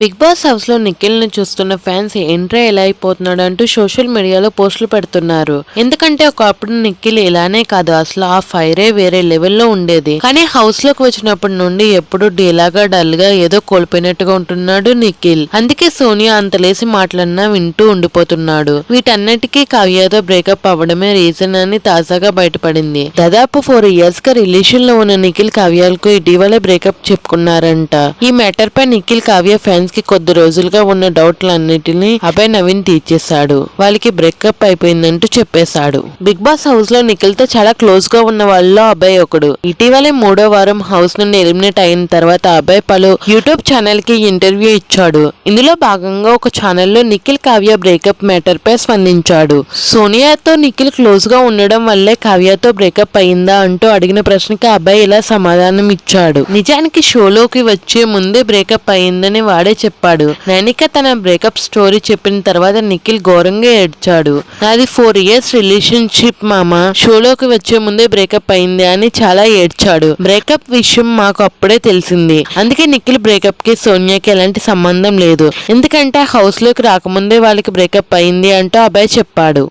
Big boss house లో నిఖిల్ ని చూస్తున్న ఫ్యాన్స్ ఎంట్రీ ఎలా అయిపోతున్నాడు అంటూ సోషల్ మీడియాలో పోస్టులు పెడుతున్నారు. ఎందుకంటే ఒకప్పుడు నిఖిల్ ఇలానే కాదు, అసలు ఆ ఫైరే వేరే లెవెల్లో ఉండేది. కానీ హౌస్ లోకి వచ్చినప్పటి నుండి ఎప్పుడు డీలాగా డల్ గా ఏదో కోల్పోయినట్టుగా ఉంటున్నాడు నిఖిల్. అందుకే సోనియా అంత లేసి మాట్లాడినా వింటూ ఉండిపోతున్నాడు. వీటన్నిటికీ కావ్యతో బ్రేకప్ అవ్వడమే రీజన్ అని తాజాగా బయటపడింది. దాదాపు 4 years గా రిలేషన్ లో ఉన్న నిఖిల్ కావ్యాలకు ఇటీవలే బ్రేకప్ చెప్పుకున్నారంట. ఈ మ్యాటర్ పై నిఖిల్ కావ్య ఫ్యాన్స్ కి కొద్ది రోజులుగా ఉన్న డౌట్లన్నిటిని అభయ్ నవీన్ తీర్చేశాడు. వాళ్ళకి బ్రేకప్ అయిపోయిందంటూ చెప్పేశాడు. బిగ్ బాస్ హౌస్ లో నిఖిల్ తో చాలా క్లోజ్ గా ఉన్న వాళ్ళలో అభయ్ ఒకడు. ఇటీవలే 3వ వారం హౌస్ నుండి ఎలిమినేట్ అయిన తర్వాత అభయ్ పలు యూట్యూబ్ ఛానల్ కి ఇంటర్వ్యూ ఇచ్చాడు. ఇందులో భాగంగా ఒక ఛానల్లో నిఖిల్ కావ్య బ్రేకప్ మ్యాటర్ పై స్పందించాడు. సోనియాతో నిఖిల్ క్లోజ్ గా ఉండడం వల్లే కావ్యతో బ్రేకప్ అయిందా అంటూ అడిగిన ప్రశ్నకి అభయ్ ఇలా సమాధానం ఇచ్చాడు. నిజానికి షోలోకి వచ్చే ముందే బ్రేకప్ అయిందని వాడే చెప్పాడు. నైనిక తన బ్రేకప్ స్టోరీ చెప్పిన తర్వాత నిఖిల్ ఘోరంగా ఏడ్చాడు. నాది 4 years రిలేషన్షిప్ మామ, షోలోకి వచ్చే ముందే బ్రేకప్ అయింది అని చాలా ఏడ్చాడు. బ్రేకప్ విషయం మాకు అప్పుడే తెలిసింది. అందుకే నిఖిల్ బ్రేకప్ కి సోనియాకి ఎలాంటి సంబంధం లేదు, ఎందుకంటే హౌస్ లోకి రాకముందే వాళ్ళకి బ్రేకప్ అయింది అంటూ అభయ్ చెప్పాడు.